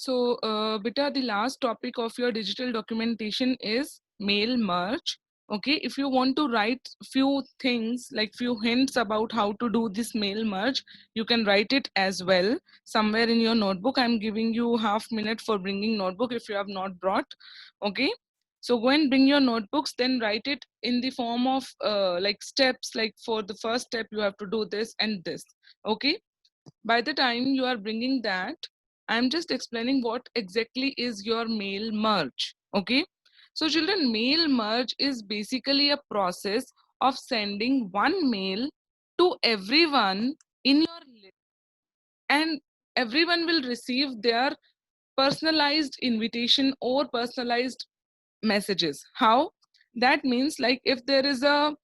Beta, the last topic of your digital documentation is mail merge. Okay, if you want to write few things like few hints about how to do this mail merge, you can write it as well somewhere in your notebook. I'm giving you half minute for bringing notebook if you have not brought. Okay, so go and bring your notebooks, then write it in the form of like steps. Like for the first step, you have to do this and this. Okay, by the time you are bringing that, I'm just explaining what exactly is your mail merge. Okay, so children, mail merge is basically a process of sending one mail to everyone in your list, and everyone will receive their personalized invitation or personalized messages. How? That means like if there is a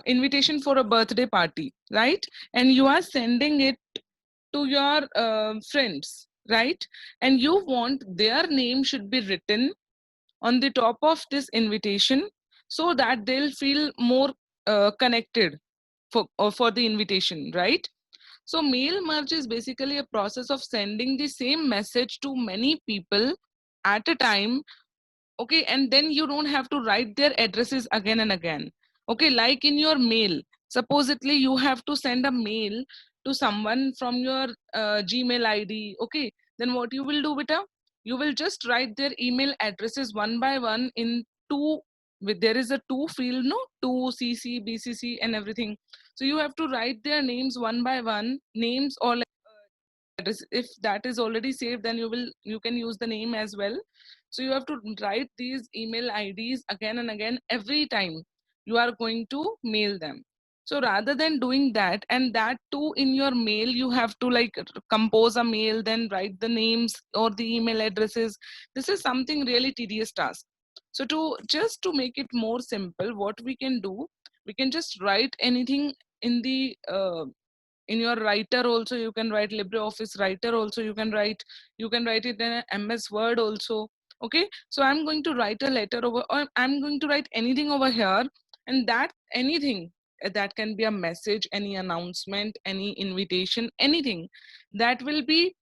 invitation for a birthday party, right, and you are sending it to your friends, right, and you want their name should be written on the top of this invitation so that they'll feel more connected for the invitation, right? So mail merge is basically a process of sending the same message to many people at a time. Okay, and then you don't have to write their addresses again and again. Okay, like in your mail, supposedly you have to send a mail to someone from your Gmail ID. Okay, then what you will do, beta, you will just write their email addresses one by one in two. With there is a two field, no, two CC BCC and everything. So you have to write their names one by one, names, or like address. If that is already saved, then you can use the name as well. So you have to write these email IDs again and again every time you are going to mail them. So rather than doing that, and that too in your mail, you have to like compose a mail, then write the names or the email addresses. This is something really tedious task. So to make it more simple, what we can do, we can just write anything in the in your writer also. You can write LibreOffice writer also, you can write it in a MS Word also. Okay, so I'm going to write a letter over, or I'm going to write anything over here, and that anything, that can be a message, any announcement, any invitation, anything that will be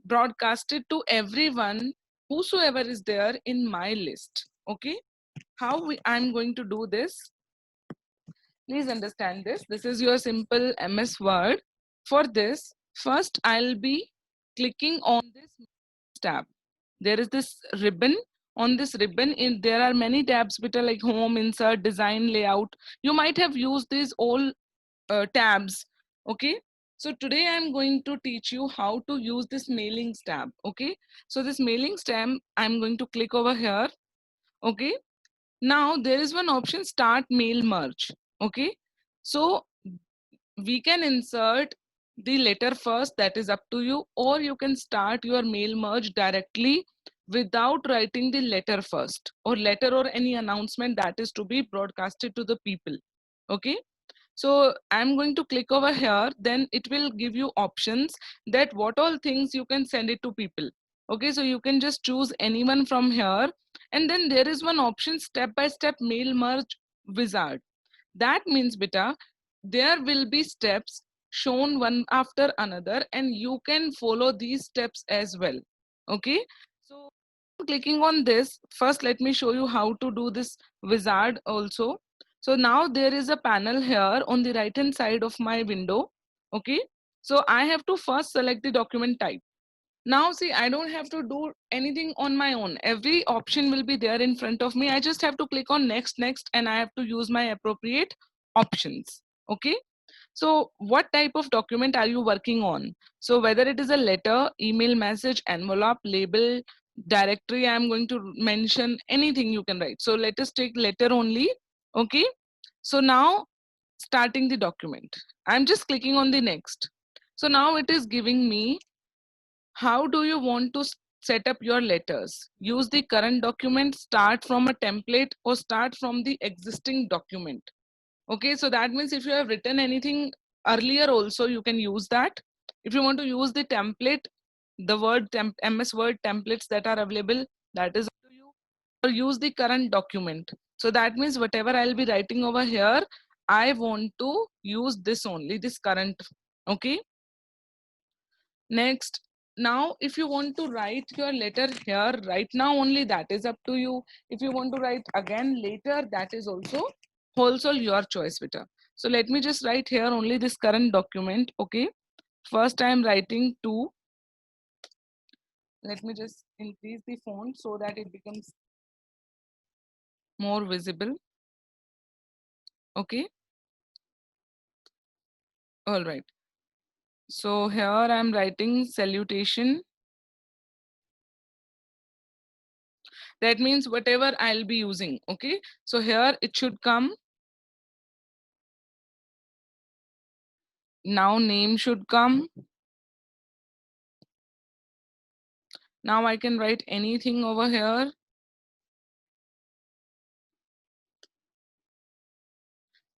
broadcasted to everyone whosoever is there in my list. Okay, I'm going to do this, please understand this. This is your simple MS Word. For this, first I'll be clicking on this tab. There is this ribbon. On this ribbon, there are many tabs which are like home, insert, design, layout. You might have used these all tabs. Okay. So today I'm going to teach you how to use this mailings tab. Okay. So this mailings tab, I'm going to click over here. Okay. Now there is one option, start mail merge. Okay, so we can insert the letter first, that is up to you, or you can start your mail merge directly without writing the letter first, or letter or any announcement that is to be broadcasted to the people. Okay, so I'm going to click over here, then it will give you options that what all things you can send it to people. Okay, so you can just choose anyone from here, and then there is one option, step by step mail merge wizard. That means, beta, there will be steps shown one after another, and you can follow these steps as well. Okay, so clicking on this, first let me show you how to do this wizard also. So now there is a panel here on the right hand side of my window. Okay, so I have to first select the document type. Now see, I don't have to do anything on my own. Every option will be there in front of me. I just have to click on next, next, and I have to use my appropriate options. Okay, so what type of document are you working on? So whether it is a letter, email message, envelope, label, directory, I'm going to mention anything you can write. So let us take letter only. Okay, so now starting the document, I'm just clicking on the next. So now it is giving me, how do you want to set up your letters? Use the current document, start from a template, or start from the existing document. Okay, so that means if you have written anything earlier also, you can use that. If you want to use the template, the MS Word templates that are available, that is up to you. Or use the current document. So that means whatever I'll be writing over here, I want to use this only, this current. Okay. Next, now if you want to write your letter here right now only, that is up to you. If you want to write again later, that is also your choice, beta. So let me just write here only this current document. Okay, first I am writing to, let me just increase the font so that it becomes more visible. Okay, all right. So here I am writing salutation. That means whatever I'll be using. Okay, so here it should come. Now name should come. Now I can write anything over here.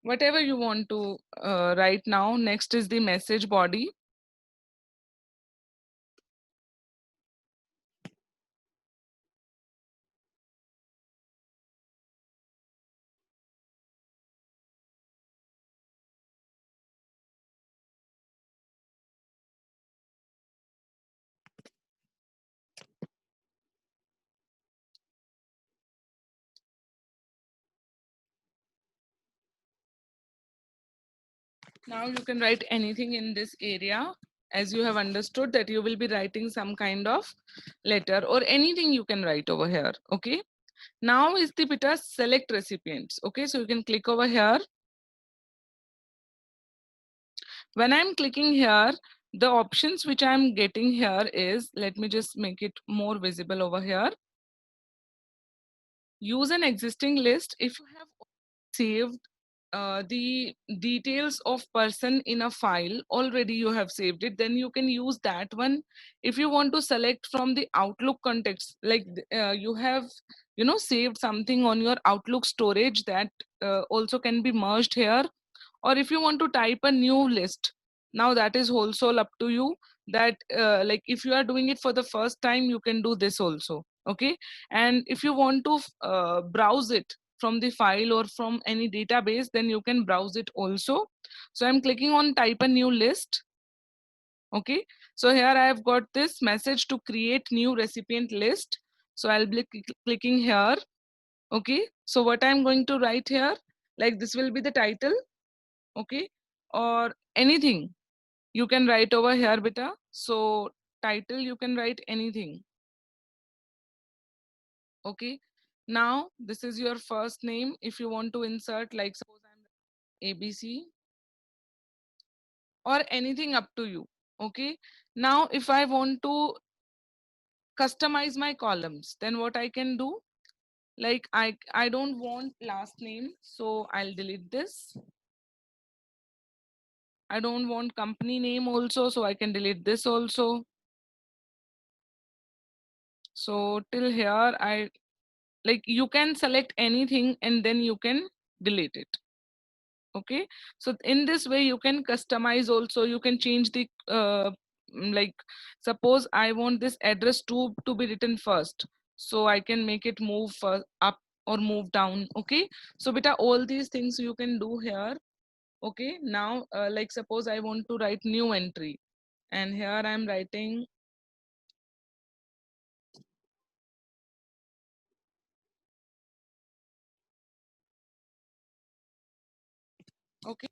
Whatever you want to write now. Next is the message body. Now you can write anything in this area, as you have understood that you will be writing some kind of letter or anything you can write over here. Okay. Now is the beta select recipients. Okay, so you can click over here. When I'm clicking here, the options which I'm getting here is, let me just make it more visible over here. Use an existing list. If you have saved the details of person in a file, already you have saved it, then you can use that one. If you want to select from the Outlook context, like you have, saved something on your Outlook storage, that also can be merged here. Or if you want to type a new list, now that is also up to you, that like if you are doing it for the first time, you can do this also. Okay, and if you want to browse it from the file or from any database, then you can browse it also. So I'm clicking on type a new list. Okay, so here I have got this message to create new recipient list. So I'll be clicking here. Okay, so what I'm going to write here, like this will be the title. Okay, or anything you can write over here, beta. So title, you can write anything. Okay, now this is your first name. If you want to insert, like suppose I'm ABC or anything, up to you. Okay, now if I want to customize my columns, then what I can do, like I don't want last name, so I'll delete this. I don't want company name also, so I can delete this also. So till here, I like you can select anything and then you can delete it. Okay, so in this way you can customize also. You can change the like suppose I want this address to be written first, so I can make it move up or move down. Okay, so beta all these things you can do here. Okay, now like suppose I want to write new entry, and here I'm writing. Okay,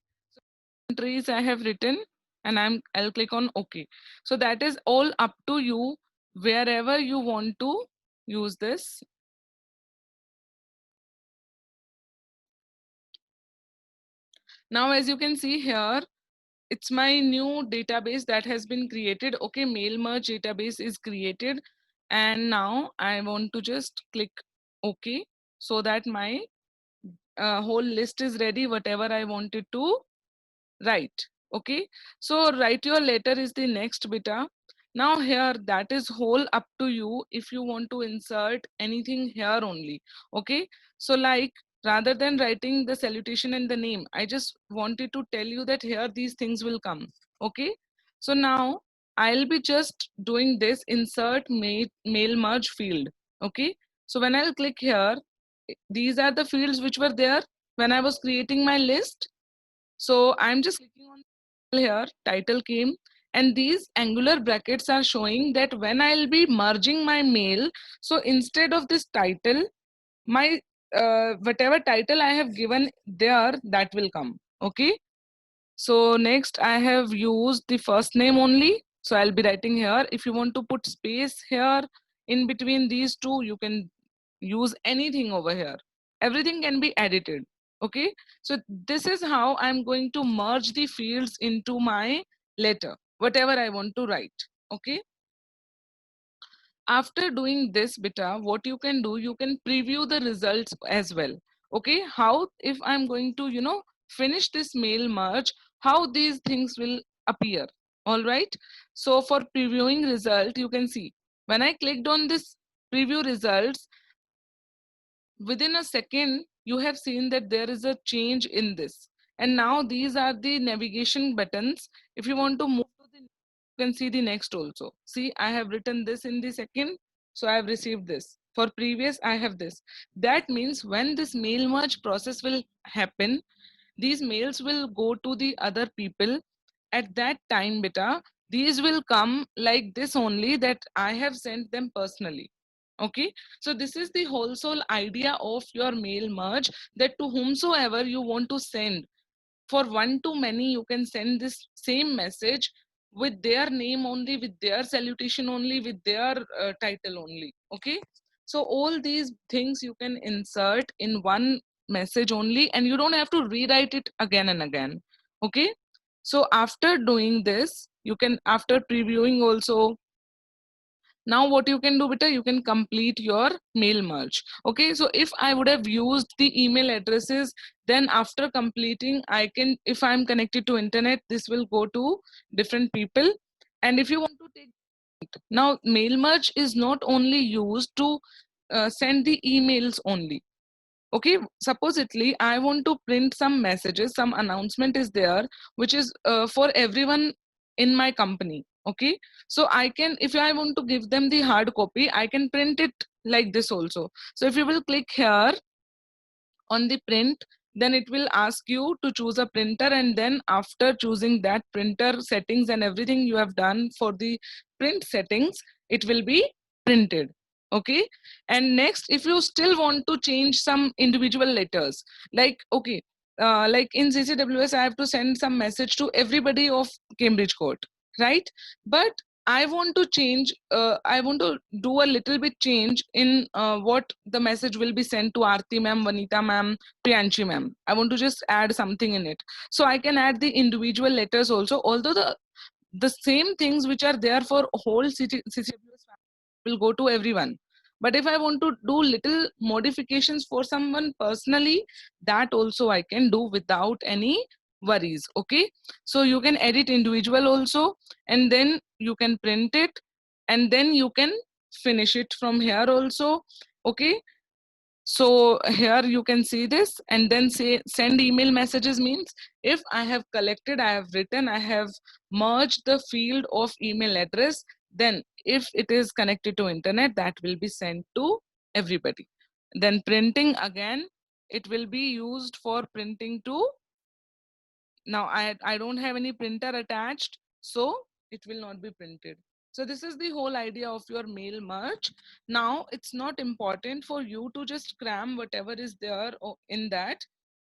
entries I have written, and I'll click on OK. So that is all up to you wherever you want to use this. Now, as you can see here, it's my new database that has been created. Okay, mail merge database is created. And now I want to just click OK, so that my whole list is ready, whatever I wanted to write. Okay, so write your letter is the next beta. Now here that is whole up to you if you want to insert anything here only. Okay, so like rather than writing the salutation and the name, I just wanted to tell you that here these things will come. Okay, so now I'll be just doing this insert mail merge field. Okay, so when I'll click here, these are the fields which were there when I was creating my list. So I'm just clicking on here, title came, And these angular brackets are showing that when I'll be merging my mail, so instead of this title, my whatever title I have given there, that will come. Okay. So next I have used the first name only. So I'll be writing here. If you want to put space here in between these two, you can use anything over here. Everything can be edited. Okay. So this is how I'm going to merge the fields into my letter, whatever I want to write. Okay. After doing this beta, what you can do, you can preview the results as well. Okay, how if I'm going to finish this mail merge, how these things will appear. All right, so for previewing result, you can see when I clicked on this preview results, within a second you have seen that there is a change in this. And now these are the navigation buttons. If you want to move to the, you can see the next also. See, I have written this in the second, so I have received this. For previous, I have this. That means when this mail merge process will happen, these mails will go to the other people. At that time beta, these will come like this only, that I have sent them personally. Okay, so this is the whole sole idea of your mail merge, that to whomsoever you want to send, for one to many, you can send this same message with their name only, with their salutation only, with their title only. Okay, so all these things you can insert in one message only, and you don't have to rewrite it again and again. Okay, so after doing this, you can, after previewing also, now what you can do beta, you can complete your mail merge. Okay, so if I would have used the email addresses, then after completing, I can, if I'm connected to internet, this will go to different people. And if you want to take, now mail merge is not only used to send the emails only. Okay, supposedly I want to print some messages, some announcement is there, which is for everyone in my company. Okay, so I can, if I want to give them the hard copy, I can print it like this also. So if you will click here on the print, then it will ask you to choose a printer, and then after choosing that printer settings and everything you have done for the print settings, it will be printed. Okay, and next, if you still want to change some individual letters, like okay, like in CCWS I have to send some message to everybody of Cambridge Court, right? But I want to change, I want to do a little bit change in what the message will be sent to Aarti ma'am, Vanita ma'am, Priyanshi ma'am. I want to just add something in it. So I can add the individual letters also, although the same things which are there for whole CCWS will go to everyone. But if I want to do little modifications for someone personally, that also I can do without any worries. Okay, so you can edit individual also, and then you can print it, and then you can finish it from here also. Okay, so here you can see this, and then say send email messages means, if I have collected, I have written, I have merged the field of email address, then if it is connected to internet, that will be sent to everybody. Then printing again, it will be used for printing to, now I don't have any printer attached, so it will not be printed. So this is the whole idea of your mail merge. Now it's not important for you to just cram whatever is there in that.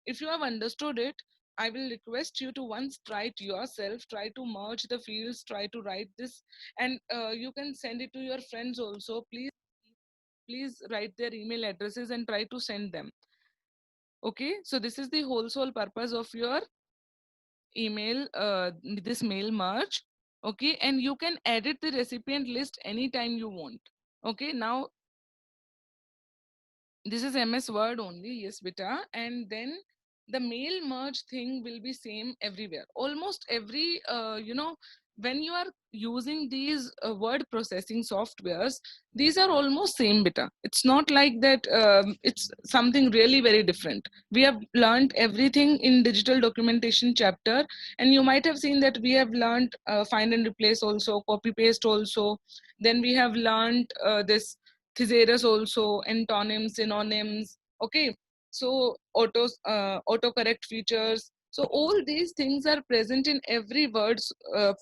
If you have understood it, I will request you to once try it yourself, try to merge the fields, try to write this, and you can send it to your friends also. Please write their email addresses and try to send them. Okay, so this is the whole sole purpose of your email, this mail merge. Okay, and you can edit the recipient list anytime you want. Okay, now this is MS Word only, yes beta. And then the mail merge thing will be same everywhere, almost every when you are using these word processing softwares, these are almost same beta. It's not like that it's something really very different. We have learned everything in digital documentation chapter, and you might have seen that we have learned find and replace also, copy paste also. Then we have learned this thesaurus also, antonyms, synonyms. Okay, so autocorrect features. So all these things are present in every word's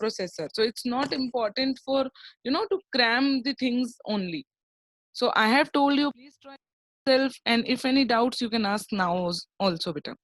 processor. So it's not important for, to cram the things only. So I have told you, please try yourself, and if any doubts, you can ask now also, beta.